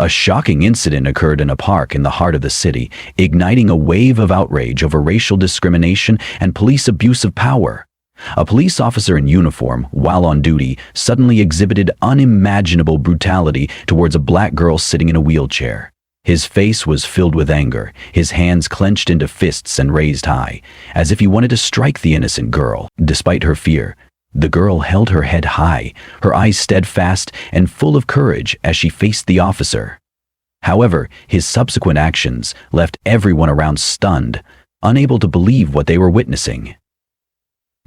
A shocking incident occurred in a park in the heart of the city, igniting a wave of outrage over racial discrimination and police abuse of power. A police officer in uniform, while on duty, suddenly exhibited unimaginable brutality towards a black girl sitting in a wheelchair. His face was filled with anger, his hands clenched into fists and raised high, as if he wanted to strike the innocent girl. Despite her fear, the girl held her head high, her eyes steadfast and full of courage as she faced the officer. However, his subsequent actions left everyone around stunned, unable to believe what they were witnessing.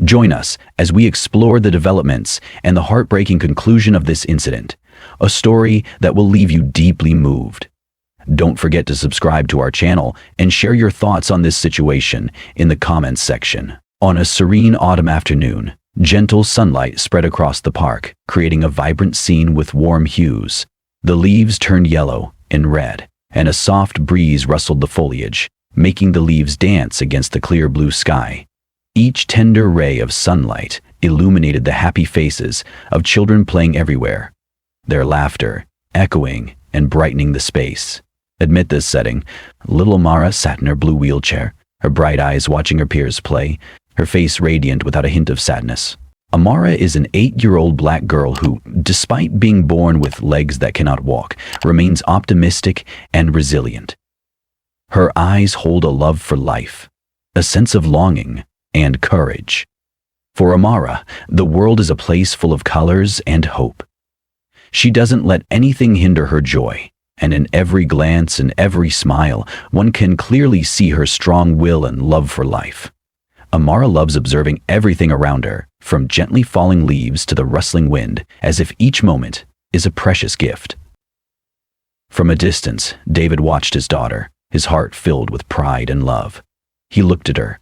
Join us as we explore the developments and the heartbreaking conclusion of this incident, a story that will leave you deeply moved. Don't forget to subscribe to our channel and share your thoughts on this situation in the comments section. On a serene autumn afternoon, gentle sunlight spread across the park, creating a vibrant scene with warm hues. The leaves turned yellow and red, and a soft breeze rustled the foliage, making the leaves dance against the clear blue sky. Each tender ray of sunlight illuminated the happy faces of children playing everywhere, their laughter echoing and brightening the space. Amid this setting, little Amara sat in her blue wheelchair, her bright eyes watching her peers play, her face radiant without a hint of sadness. Amara is an 8-year-old black girl who, despite being born with legs that cannot walk, remains optimistic and resilient. Her eyes hold a love for life, a sense of longing, and courage. For Amara, the world is a place full of colors and hope. She doesn't let anything hinder her joy, and in every glance and every smile, one can clearly see her strong will and love for life. Amara loves observing everything around her, from gently falling leaves to the rustling wind, as if each moment is a precious gift. From a distance, David watched his daughter, his heart filled with pride and love. He looked at her,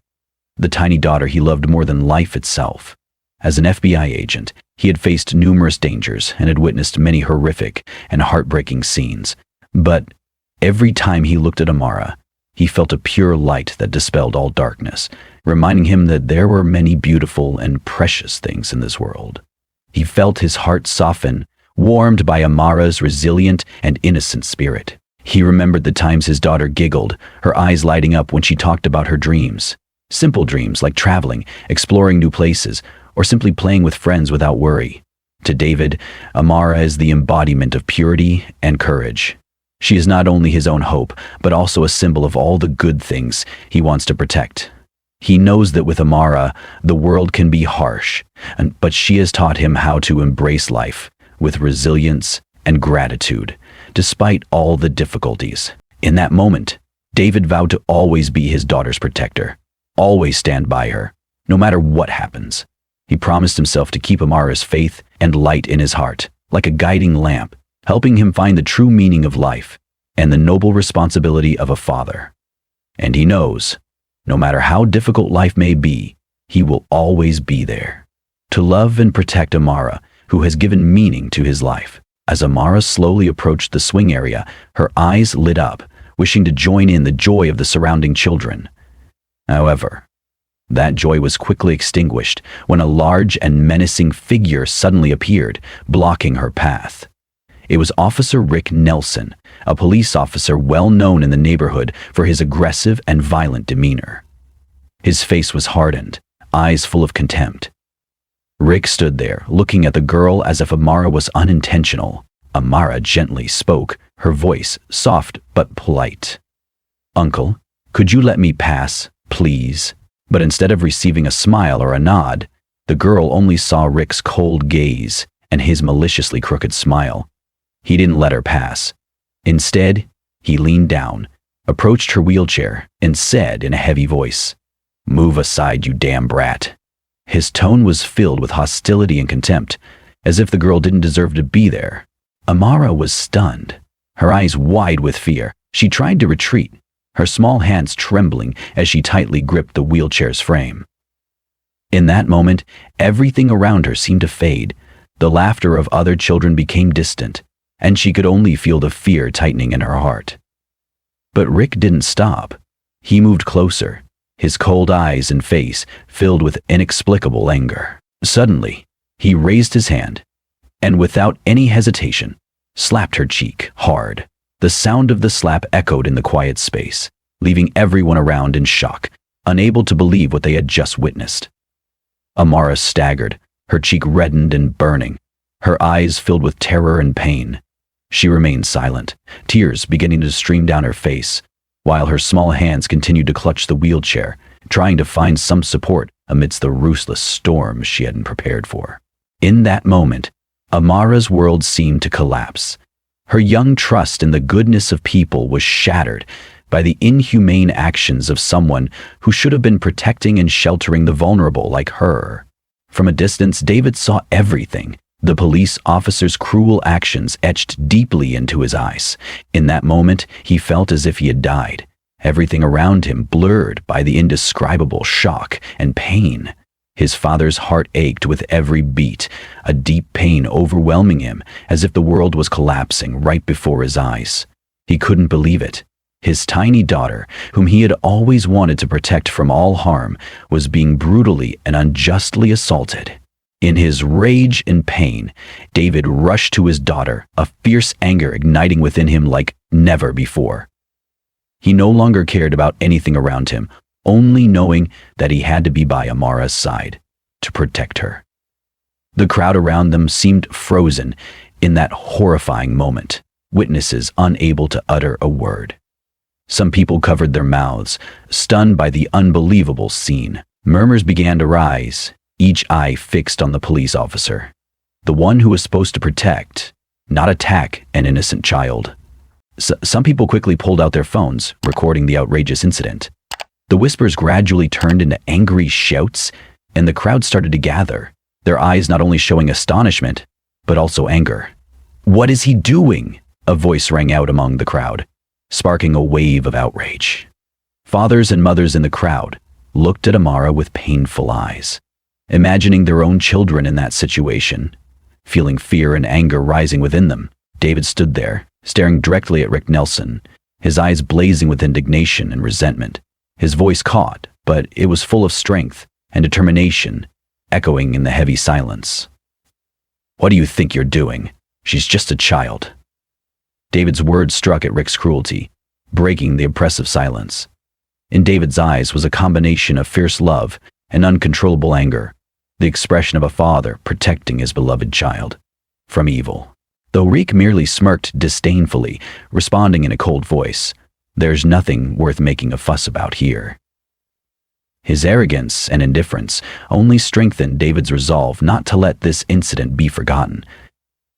the tiny daughter he loved more than life itself. As an FBI agent, he had faced numerous dangers and had witnessed many horrific and heartbreaking scenes. But every time he looked at Amara, he felt a pure light that dispelled all darkness, reminding him that there were many beautiful and precious things in this world. He felt his heart soften, warmed by Amara's resilient and innocent spirit. He remembered the times his daughter giggled, her eyes lighting up when she talked about her dreams. Simple dreams like traveling, exploring new places, or simply playing with friends without worry. To David, Amara is the embodiment of purity and courage. She is not only his own hope, but also a symbol of all the good things he wants to protect. He knows that with Amara, the world can be harsh, but she has taught him how to embrace life with resilience and gratitude, despite all the difficulties. In that moment, David vowed to always be his daughter's protector, always stand by her, no matter what happens. He promised himself to keep Amara's faith and light in his heart, like a guiding lamp, helping him find the true meaning of life and the noble responsibility of a father. And he knows, no matter how difficult life may be, he will always be there to love and protect Amara, who has given meaning to his life. As Amara slowly approached the swing area, her eyes lit up, wishing to join in the joy of the surrounding children. However, that joy was quickly extinguished when a large and menacing figure suddenly appeared, blocking her path. It was Officer Rick Nelson, a police officer well known in the neighborhood for his aggressive and violent demeanor. His face was hardened, eyes full of contempt. Rick stood there, looking at the girl as if Amara was unintentional. Amara gently spoke, her voice soft but polite. "Uncle, could you let me pass, please?" But instead of receiving a smile or a nod, the girl only saw Rick's cold gaze and his maliciously crooked smile. He didn't let her pass. Instead, he leaned down, approached her wheelchair, and said in a heavy voice, "Move aside, you damn brat." His tone was filled with hostility and contempt, as if the girl didn't deserve to be there. Amara was stunned, her eyes wide with fear. She tried to retreat, her small hands trembling as she tightly gripped the wheelchair's frame. In that moment, everything around her seemed to fade. The laughter of other children became distant, and she could only feel the fear tightening in her heart. But Rick didn't stop. He moved closer, his cold eyes and face filled with inexplicable anger. Suddenly, he raised his hand, and without any hesitation, slapped her cheek hard, The sound of the slap echoed in the quiet space, leaving everyone around in shock, unable to believe what they had just witnessed. Amara staggered, her cheek reddened and burning, her eyes filled with terror and pain. She remained silent, tears beginning to stream down her face, while her small hands continued to clutch the wheelchair, trying to find some support amidst the ruthless storm she hadn't prepared for. In that moment, Amara's world seemed to collapse. Her young trust in the goodness of people was shattered by the inhumane actions of someone who should have been protecting and sheltering the vulnerable like her. From a distance, David saw everything. The police officer's cruel actions etched deeply into his eyes. In that moment, he felt as if he had died, everything around him blurred by the indescribable shock and pain. His father's heart ached with every beat, a deep pain overwhelming him, as if the world was collapsing right before his eyes. He couldn't believe it. His tiny daughter, whom he had always wanted to protect from all harm, was being brutally and unjustly assaulted. In his rage and pain, David rushed to his daughter, a fierce anger igniting within him like never before. He no longer cared about anything around him, only knowing that he had to be by Amara's side to protect her. The crowd around them seemed frozen in that horrifying moment, witnesses unable to utter a word. Some people covered their mouths, stunned by the unbelievable scene. Murmurs began to rise, each eye fixed on the police officer, the one who was supposed to protect, not attack, an innocent child. Some people quickly pulled out their phones, recording the outrageous incident. The whispers gradually turned into angry shouts, and the crowd started to gather, their eyes not only showing astonishment, but also anger. "What is he doing?" a voice rang out among the crowd, sparking a wave of outrage. Fathers and mothers in the crowd looked at Amara with painful eyes, imagining their own children in that situation. Feeling fear and anger rising within them, David stood there, staring directly at Rick Nelson, his eyes blazing with indignation and resentment. His voice caught, but it was full of strength and determination, echoing in the heavy silence. "What do you think you're doing? She's just a child." David's words struck at Rick's cruelty, breaking the oppressive silence. In David's eyes was a combination of fierce love and uncontrollable anger, the expression of a father protecting his beloved child from evil. Though Rick merely smirked disdainfully, responding in a cold voice, "There's nothing worth making a fuss about here." His arrogance and indifference only strengthened David's resolve not to let this incident be forgotten.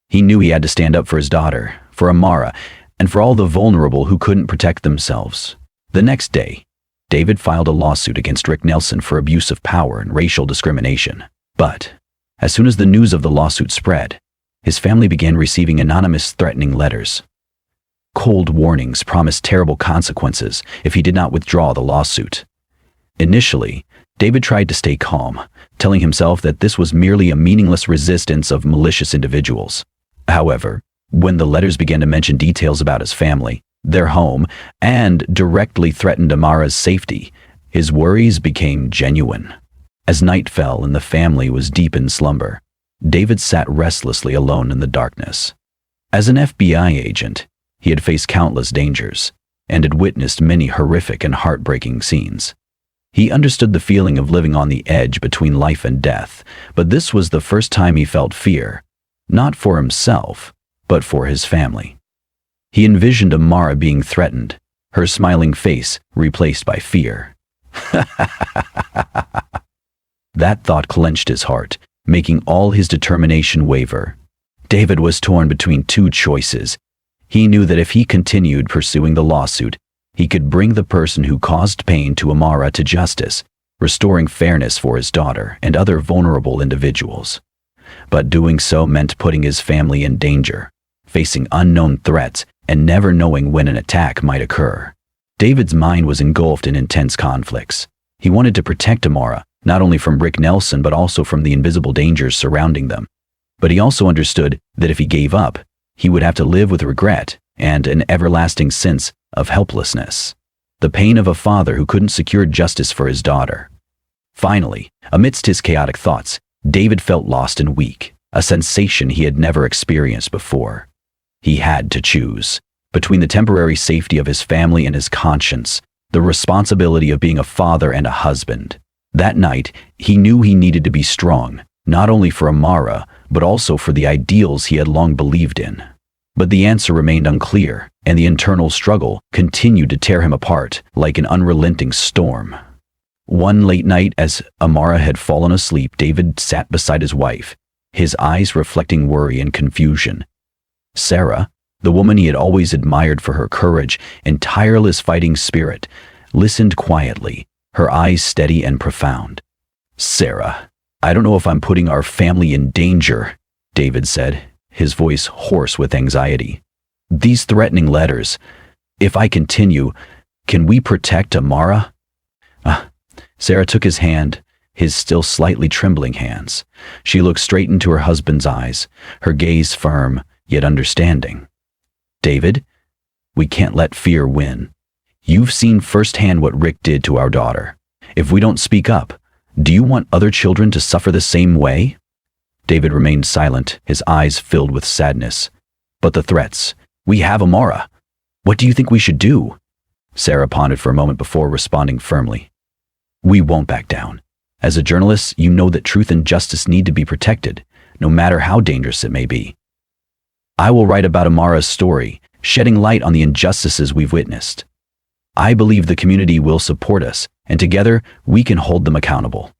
He knew he had to stand up for his daughter, for Amara, and for all the vulnerable who couldn't protect themselves. The next day, David filed a lawsuit against Rick Nelson for abuse of power and racial discrimination. But as soon as the news of the lawsuit spread, his family began receiving anonymous threatening letters. Cold warnings promised terrible consequences if he did not withdraw the lawsuit. Initially, David tried to stay calm, telling himself that this was merely a meaningless resistance of malicious individuals. However, when the letters began to mention details about his family, their home, and directly threatened Amara's safety, his worries became genuine. As night fell and the family was deep in slumber, David sat restlessly alone in the darkness. As an FBI agent, he had faced countless dangers and had witnessed many horrific and heartbreaking scenes. He understood the feeling of living on the edge between life and death, but this was the first time he felt fear, not for himself, but for his family. He envisioned Amara being threatened, her smiling face replaced by fear. That thought clenched his heart, making all his determination waver. David was torn between two choices. He knew that if he continued pursuing the lawsuit, he could bring the person who caused pain to Amara to justice, restoring fairness for his daughter and other vulnerable individuals. But doing so meant putting his family in danger, facing unknown threats and never knowing when an attack might occur. David's mind was engulfed in intense conflicts. He wanted to protect Amara, not only from Rick Nelson but also from the invisible dangers surrounding them. But he also understood that if he gave up, he would have to live with regret and an everlasting sense of helplessness, the pain of a father who couldn't secure justice for his daughter. Finally, amidst his chaotic thoughts, David felt lost and weak, a sensation he had never experienced before. He had to choose. Between the temporary safety of his family and his conscience, the responsibility of being a father and a husband. That night, he knew he needed to be strong, not only for Amara, but also for the ideals he had long believed in. But the answer remained unclear, and the internal struggle continued to tear him apart like an unrelenting storm. One late night, as Amara had fallen asleep, David sat beside his wife, his eyes reflecting worry and confusion. Sarah, the woman he had always admired for her courage and tireless fighting spirit, listened quietly, her eyes steady and profound. "Sarah, I don't know if I'm putting our family in danger," David said, his voice hoarse with anxiety. "These threatening letters, if I continue, can we protect Amara?" Sarah took his hand, his still slightly trembling hands. She looked straight into her husband's eyes, her gaze firm, yet understanding. "David, we can't let fear win. You've seen firsthand what Rick did to our daughter. If we don't speak up, do you want other children to suffer the same way?" David remained silent, his eyes filled with sadness. "But the threats. We have Amara. What do you think we should do?" Sarah pondered for a moment before responding firmly. "We won't back down. As a journalist, you know that truth and justice need to be protected, no matter how dangerous it may be. I will write about Amara's story, shedding light on the injustices we've witnessed. I believe the community will support us, and together we can hold them accountable."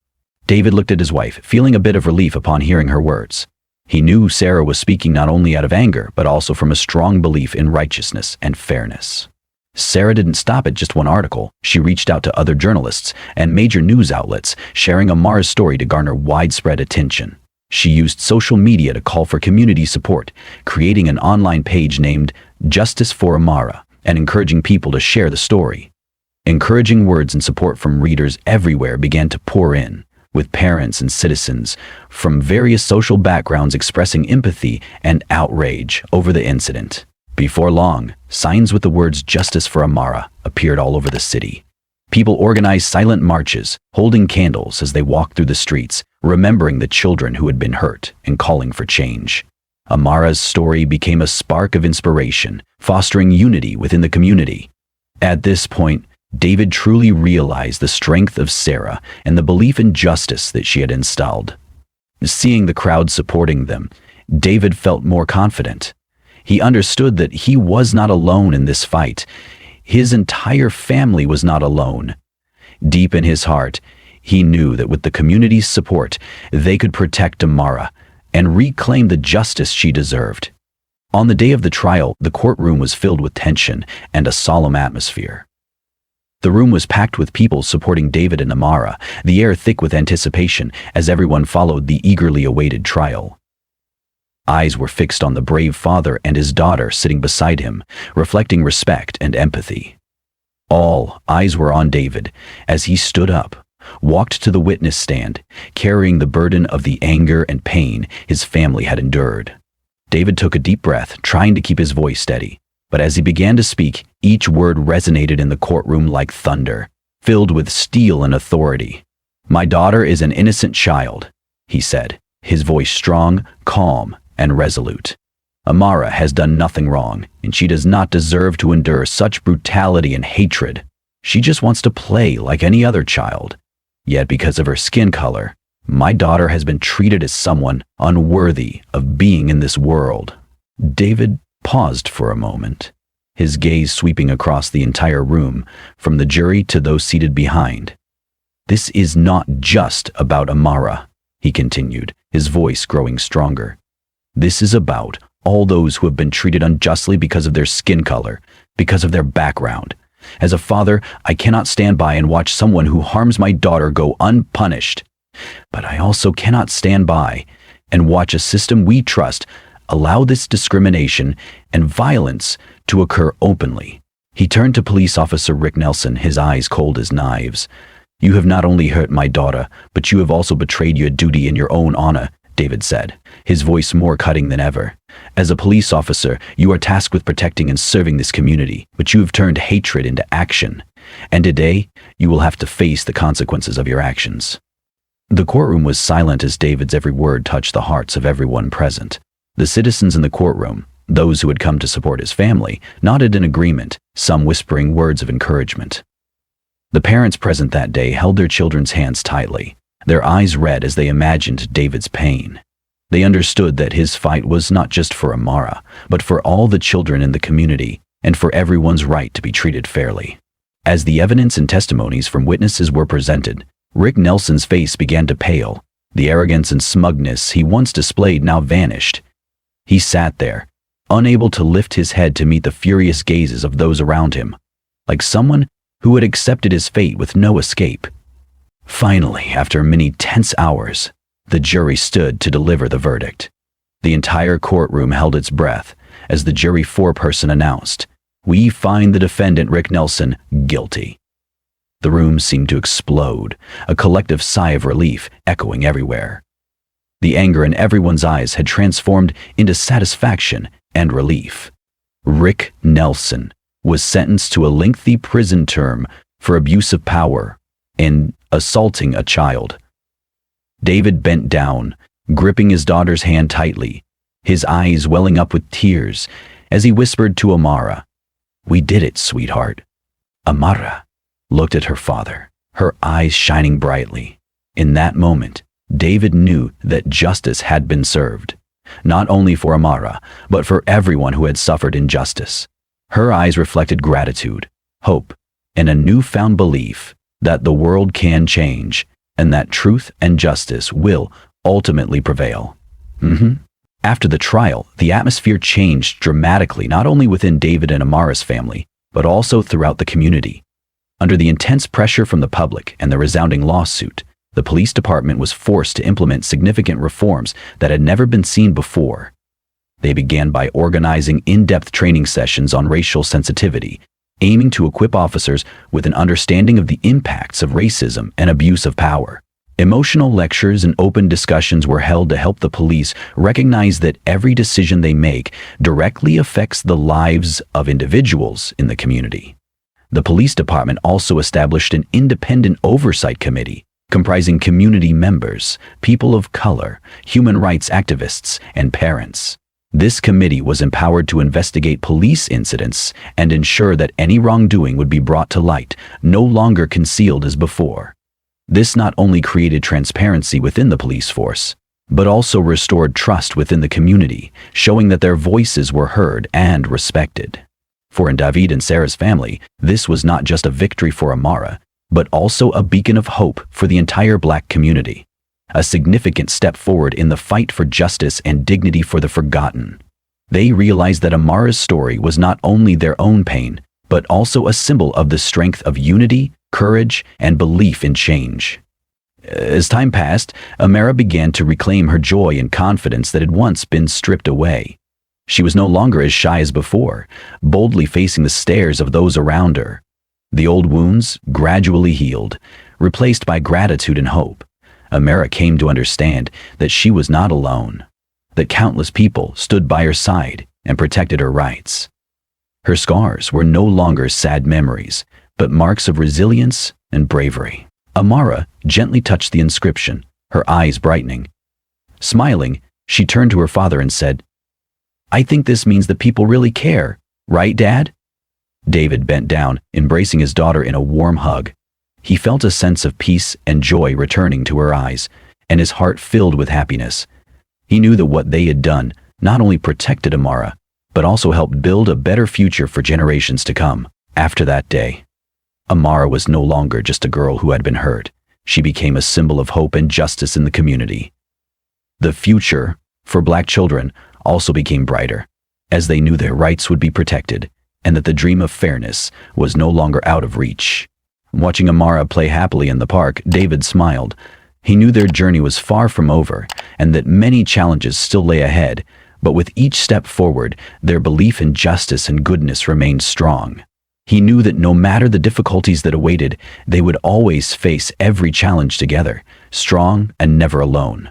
David looked at his wife, feeling a bit of relief upon hearing her words. He knew Sarah was speaking not only out of anger, but also from a strong belief in righteousness and fairness. Sarah didn't stop at just one article. She reached out to other journalists and major news outlets, sharing Amara's story to garner widespread attention. She used social media to call for community support, creating an online page named Justice for Amara and encouraging people to share the story. Encouraging words and support from readers everywhere began to pour in, with parents and citizens from various social backgrounds expressing empathy and outrage over the incident. Before long, signs with the words "Justice for Amara" appeared all over the city. People organized silent marches, holding candles as they walked through the streets, remembering the children who had been hurt and calling for change. Amara's story became a spark of inspiration, fostering unity within the community. At this point, David truly realized the strength of Sarah and the belief in justice that she had installed. Seeing the crowd supporting them, David felt more confident. He understood that he was not alone in this fight. His entire family was not alone. Deep in his heart, he knew that with the community's support, they could protect Amara and reclaim the justice she deserved. On the day of the trial, the courtroom was filled with tension and a solemn atmosphere. The room was packed with people supporting David and Amara, the air thick with anticipation as everyone followed the eagerly awaited trial. Eyes were fixed on the brave father and his daughter sitting beside him, reflecting respect and empathy. All eyes were on David as he stood up, walked to the witness stand, carrying the burden of the anger and pain his family had endured. David took a deep breath, trying to keep his voice steady, but as he began to speak, each word resonated in the courtroom like thunder, filled with steel and authority. "My daughter is an innocent child," he said, his voice strong, calm, and resolute. "Amara has done nothing wrong, and she does not deserve to endure such brutality and hatred. She just wants to play like any other child. Yet because of her skin color, my daughter has been treated as someone unworthy of being in this world." David paused for a moment, his gaze sweeping across the entire room, from the jury to those seated behind. "This is not just about Amara," he continued, his voice growing stronger. "This is about all those who have been treated unjustly because of their skin color, because of their background. As a father, I cannot stand by and watch someone who harms my daughter go unpunished. But I also cannot stand by and watch a system we trust allow this discrimination and violence to occur openly." He turned to police officer Rick Nelson, his eyes cold as knives. "You have not only hurt my daughter, but you have also betrayed your duty in your own honor," David said, his voice more cutting than ever. "As a police officer, you are tasked with protecting and serving this community, but you have turned hatred into action. And today, you will have to face the consequences of your actions." The courtroom was silent as David's every word touched the hearts of everyone present. The citizens in the courtroom, Those who had come to support his family nodded in agreement, some whispering words of encouragement. The parents present that day held their children's hands tightly, their eyes red as they imagined David's pain. They understood that his fight was not just for Amara, but for all the children in the community and for everyone's right to be treated fairly. As the evidence and testimonies from witnesses were presented, Rick Nelson's face began to pale. The arrogance and smugness he once displayed now vanished. He sat there, unable to lift his head to meet the furious gazes of those around him, like someone who had accepted his fate with no escape. Finally, after many tense hours, the jury stood to deliver the verdict. The entire courtroom held its breath as the jury foreperson announced, "We find the defendant Rick Nelson guilty." The room seemed to explode, a collective sigh of relief echoing everywhere. The anger in everyone's eyes had transformed into satisfaction and relief. Rick Nelson was sentenced to a lengthy prison term for abuse of power and assaulting a child. David bent down, gripping his daughter's hand tightly, his eyes welling up with tears as he whispered to Amara, "We did it, sweetheart." Amara looked at her father, her eyes shining brightly. In that moment, David knew that justice had been served, not only for Amara, but for everyone who had suffered injustice. Her eyes reflected gratitude, hope, and a newfound belief that the world can change and that truth and justice will ultimately prevail. After the trial, the atmosphere changed dramatically, not only within David and Amara's family, but also throughout the community. Under the intense pressure from the public and the resounding lawsuit, the police department was forced to implement significant reforms that had never been seen before. They began by organizing in-depth training sessions on racial sensitivity, aiming to equip officers with an understanding of the impacts of racism and abuse of power. Emotional lectures and open discussions were held to help the police recognize that every decision they make directly affects the lives of individuals in the community. The police department also established an independent oversight committee comprising community members, people of color, human rights activists, and parents. This committee was empowered to investigate police incidents and ensure that any wrongdoing would be brought to light, no longer concealed as before. This not only created transparency within the police force, but also restored trust within the community, showing that their voices were heard and respected. For in David and Sarah's family, this was not just a victory for Amara, but also a beacon of hope for the entire Black community. A significant step forward in the fight for justice and dignity for the forgotten. They realized that Amara's story was not only their own pain, but also a symbol of the strength of unity, courage, and belief in change. As time passed, Amara began to reclaim her joy and confidence that had once been stripped away. She was no longer as shy as before, boldly facing the stares of those around her. The old wounds gradually healed, replaced by gratitude and hope. Amara came to understand that she was not alone, that countless people stood by her side and protected her rights. Her scars were no longer sad memories, but marks of resilience and bravery. Amara gently touched the inscription, her eyes brightening. Smiling, she turned to her father and said, "I think this means that people really care, right, Dad?" David bent down, embracing his daughter in a warm hug. He felt a sense of peace and joy returning to her eyes, and his heart filled with happiness. He knew that what they had done not only protected Amara, but also helped build a better future for generations to come. After that day, Amara was no longer just a girl who had been hurt. She became a symbol of hope and justice in the community. The future for Black children also became brighter, as they knew their rights would be protected, and that the dream of fairness was no longer out of reach. Watching Amara play happily in the park, David smiled. He knew their journey was far from over, and that many challenges still lay ahead, but with each step forward, their belief in justice and goodness remained strong. He knew that no matter the difficulties that awaited, they would always face every challenge together, strong and never alone.